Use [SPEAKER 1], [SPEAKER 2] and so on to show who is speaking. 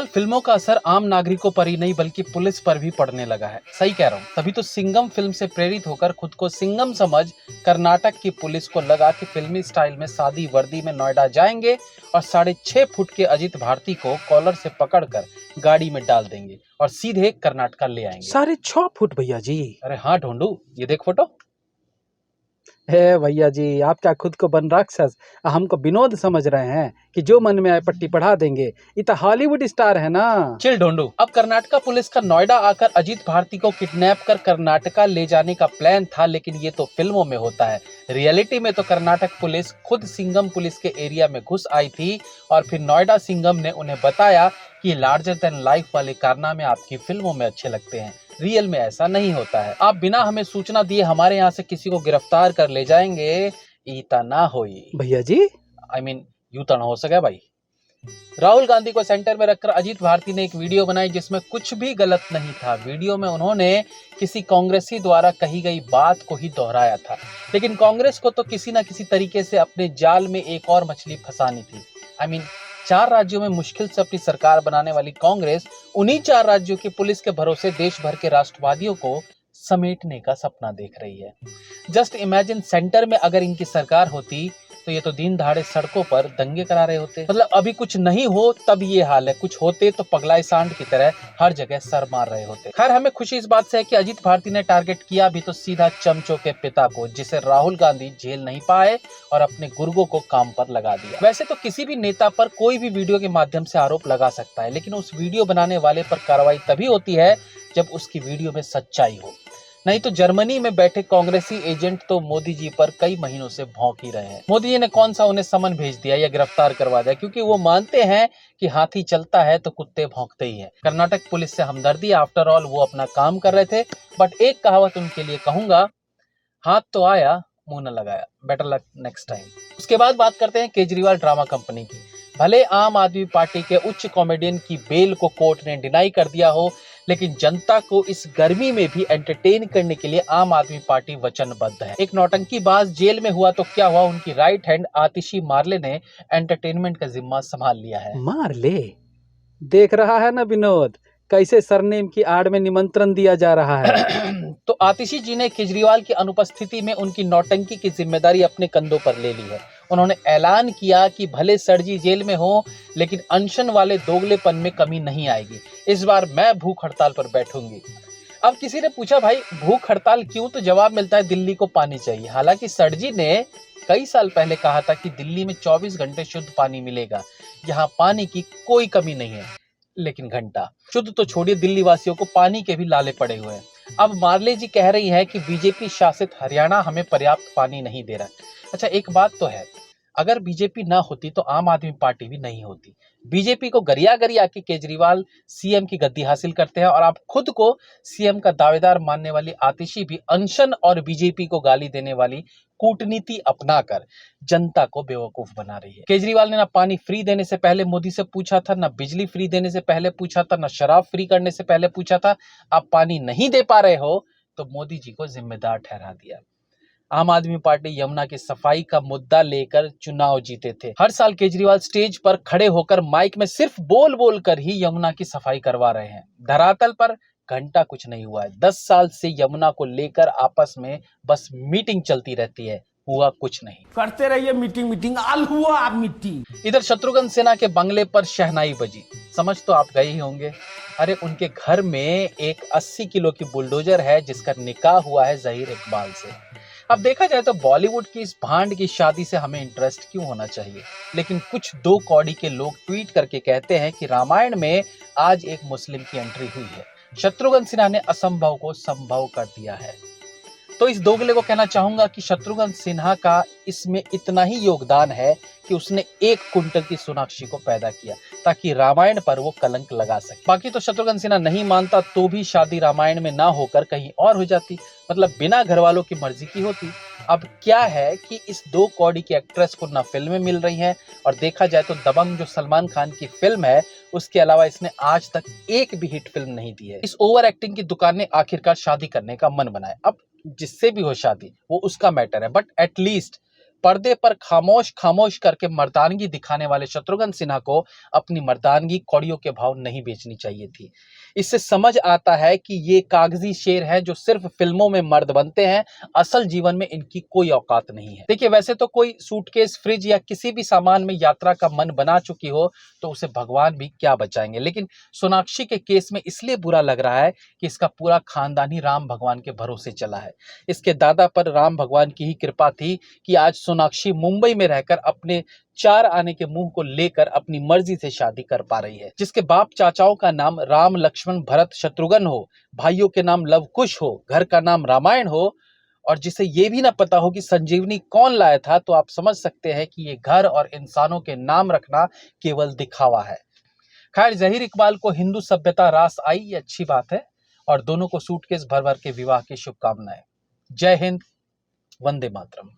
[SPEAKER 1] फिल्मों का असर आम नागरिकों पर ही नहीं बल्कि पुलिस पर भी पड़ने लगा है। सही कह रहा हूँ। तभी तो सिंघम फिल्म से प्रेरित होकर खुद को सिंघम समझ कर्नाटक की पुलिस को लगा कि फिल्मी स्टाइल में सादी वर्दी में नोएडा जाएंगे और 6.5 फुट के अजित भारती को कॉलर से पकड़कर गाड़ी में डाल देंगे और सीधे कर्नाटका ले आएंगे।
[SPEAKER 2] 6.5 फुट भैया जी?
[SPEAKER 1] अरे हाँ ढूंढू, ये देख फोटो।
[SPEAKER 2] है भैया जी, आप क्या खुद को बन राक्षस हमको विनोद समझ रहे हैं कि जो मन में आए पट्टी पढ़ा देंगे? ये तो हॉलीवुड स्टार है ना।
[SPEAKER 1] चिल ढूंढू। अब कर्नाटका पुलिस का नोएडा आकर अजीत भारती को किडनैप कर कर्नाटका ले जाने का प्लान था, लेकिन ये तो फिल्मों में होता है। रियलिटी में तो कर्नाटक पुलिस खुद सिंघम पुलिस के एरिया में घुस आई थी और फिर नोएडा सिंघम ने उन्हें बताया कि लार्जर देन लाइफ वाले कारनामे आपकी फिल्मों में अच्छे लगते हैं, रियल में ऐसा नहीं होता है। आप बिना हमें सूचना दिए हमारे यहाँ से किसी को गिरफ्तार कर ले जाएंगे, ईता ना होई
[SPEAKER 2] भैया जी।
[SPEAKER 1] आई मीन यूं तो ना हो सके भाई। राहुल गांधी को सेंटर में रखकर अजीत भारती ने एक वीडियो बनाई जिसमें कुछ भी गलत नहीं था। वीडियो में उन्होंने किसी कांग्रेसी द्वारा कही गई बात को ही दोहराया था, लेकिन कांग्रेस को तो किसी न किसी तरीके से अपने जाल में एक और मछली फंसानी थी। आई मीन 4 राज्यों में मुश्किल से अपनी सरकार बनाने वाली कांग्रेस उन्हीं 4 राज्यों की पुलिस के भरोसे देश भर के राष्ट्रवादियों को समेटने का सपना देख रही है। जस्ट इमेजिन, सेंटर में अगर इनकी सरकार होती तो ये तो दिन दहाड़े सड़कों पर दंगे करा रहे होते। मतलब अभी कुछ नहीं हो तब ये हाल है, कुछ होते तो पगलाई सांड की तरह हर जगह सर मार रहे होते। खैर, हमें खुशी इस बात से है कि अजीत भारती ने टारगेट किया भी तो सीधा चमचों के पिता को, जिसे राहुल गांधी झेल नहीं पाए और अपने गुर्गों को काम पर लगा दिया। वैसे तो किसी भी नेता पर कोई भी वीडियो के माध्यम से आरोप लगा सकता है, लेकिन उस वीडियो बनाने वाले पर कार्रवाई तभी होती है जब उसकी वीडियो में सच्चाई हो। नहीं तो जर्मनी में बैठे कांग्रेसी एजेंट तो मोदी जी पर कई महीनों से भौंक ही रहे हैं। मोदी जी ने कौन सा उन्हें समन भेज दिया या गिरफ्तार करवा दिया, क्योंकि वो मानते हैं कि हाथी चलता है तो कुत्ते भौंकते ही हैं। कर्नाटक पुलिस से हमदर्दी, आफ्टर ऑल वो अपना काम कर रहे थे। बट एक कहावत उनके लिए कहूंगा, हाथ तो आया मुंह न लगाया। Better luck next time. उसके बाद बात करते हैं केजरीवाल ड्रामा कंपनी की। भले आम आदमी पार्टी के उच्च कॉमेडियन की बेल को कोर्ट ने डिनाई कर दिया हो, लेकिन जनता को इस गर्मी में भी एंटरटेन करने के लिए आम आदमी पार्टी वचनबद्ध है। एक नौटंकीबाज जेल में हुआ तो क्या हुआ, उनकी राइट हैंड आतिशी मार्ले ने एंटरटेनमेंट का जिम्मा संभाल लिया है।
[SPEAKER 2] मार्ले देख रहा है ना विनोद, कैसे सरनेम की आड़ में निमंत्रण दिया जा रहा है।
[SPEAKER 1] तो आतिशी जी ने केजरीवाल की अनुपस्थिति में उनकी नौटंकी की जिम्मेदारी अपने कंधों पर ले ली है। उन्होंने ऐलान किया कि भले सर जी जेल में हो, लेकिन अनशन वाले दोगलेपन में कमी नहीं आएगी। इस बार मैं भूख हड़ताल पर बैठूंगी। अब किसी ने पूछा, भाई भूख हड़ताल क्यों? तो जवाब मिलता है, दिल्ली को पानी चाहिए। हालांकि सर जी ने कई साल पहले कहा था कि दिल्ली में 24 घंटे शुद्ध पानी मिलेगा, यहाँ पानी की कोई कमी नहीं है। लेकिन घंटा शुद्ध तो छोड़िए, दिल्ली वासियों को पानी के भी लाले पड़े हुए हैं। अब मार्ले जी कह रही है कि बीजेपी शासित हरियाणा हमें पर्याप्त पानी नहीं दे रहा। अच्छा, एक बात तो है, अगर बीजेपी ना होती तो आम आदमी पार्टी भी नहीं होती। बीजेपी को गरिया गरिया के केजरीवाल सीएम की गद्दी हासिल करते हैं और आप खुद को सीएम का दावेदार मानने वाली आतिशी भी अनशन और बीजेपी को गाली देने वाली कूटनीति अपनाकर जनता को बेवकूफ बना रही है। केजरीवाल ने ना पानी फ्री देने से पहले मोदी से पूछा था, ना बिजली फ्री देने से पहले पूछा था, ना शराब फ्री करने से पहले पूछा था। आप पानी नहीं दे पा रहे हो तो मोदी जी को जिम्मेदार ठहरा दिया। आम आदमी पार्टी यमुना की सफाई का मुद्दा लेकर चुनाव जीते थे। हर साल केजरीवाल स्टेज पर खड़े होकर माइक में सिर्फ बोल बोल कर ही यमुना की सफाई करवा रहे हैं। धरातल पर घंटा कुछ नहीं हुआ है। 10 साल से यमुना को लेकर आपस में बस मीटिंग चलती रहती है, हुआ कुछ नहीं।
[SPEAKER 3] करते रहिए मीटिंग आल हुआ आप मीटिंग।
[SPEAKER 1] इधर शत्रुघ्न सिन्हा के बंगले पर शहनाई बजी, समझ तो आप गए ही होंगे। अरे उनके घर में एक 80 किलो की बुलडोजर है जिसका निकाह हुआ है जहीर इकबाल से। अब देखा जाए तो बॉलीवुड की इस भांड की शादी से हमें इंटरेस्ट क्यों होना चाहिए, लेकिन कुछ 2 कौड़ी के लोग ट्वीट करके कहते हैं कि रामायण में आज एक मुस्लिम की एंट्री हुई है। शत्रुघ्न सिन्हा ने असंभव को संभव कर दिया है। तो इस दोगले को कहना चाहूंगा कि शत्रुघ्न सिन्हा का इसमें इतना ही योगदान है कि उसने 1 कुंटल की सोनाक्षी को पैदा किया ताकि रामायण पर वो कलंक लगा सके। बाकी तो शत्रुघ्न सिन्हा नहीं मानता तो भी शादी रामायण में ना होकर कहीं और हो जाती, मतलब बिना घर वालों की मर्जी की होती। अब क्या है कि इस 2 कौड़ी की एक्ट्रेस को ना फिल्में मिल रही हैं, और देखा जाए तो दबंग जो सलमान खान की फिल्म है उसके अलावा इसने आज तक एक भी हिट फिल्म नहीं दी है। इस ओवर एक्टिंग की दुकान ने आखिरकार शादी करने का मन बनाया। अब जिससे भी हो शादी वो उसका मैटर है, बट एटलीस्ट पर्दे पर खामोश खामोश करके मर्दानगी दिखाने वाले शत्रुघ्न सिन्हा को अपनी मर्दानगी कौड़ियों के भाव नहीं बेचनी चाहिए थी। इससे समझ आता है कि ये कागजी शेर हैं जो सिर्फ फिल्मों में मर्द बनते हैं, असल जीवन में इनकी कोई औकात नहीं है। देखिए, वैसे तो कोई सूटकेस, फ्रिज या किसी भी सामान में यात्रा का मन बना चुकी हो तो उसे भगवान भी क्या बचाएंगे, लेकिन सोनाक्षी के केस में इसलिए बुरा लग रहा है कि इसका पूरा खानदान ही राम भगवान के भरोसे चला है। इसके दादा पर राम भगवान की ही कृपा थी कि आज सोनाक्षी मुंबई में रहकर अपने 4 आने के मुंह को लेकर अपनी मर्जी से शादी कर पा रही है। जिसके बाप चाचाओं का नाम राम, लक्ष्मण, भरत, शत्रुघ्न हो, भाइयों के नाम लव कुश हो, घर का नाम रामायण हो, और जिसे ये भी ना पता हो कि संजीवनी कौन लाया था, तो आप समझ सकते हैं कि ये घर और इंसानों के नाम रखना केवल दिखावा है। खैर, जहीर इकबाल को हिंदू सभ्यता रास आई, ये अच्छी बात है, और दोनों को सूटकेस भर भर के विवाह की शुभकामनाएं। जय हिंद, वंदे मातरम।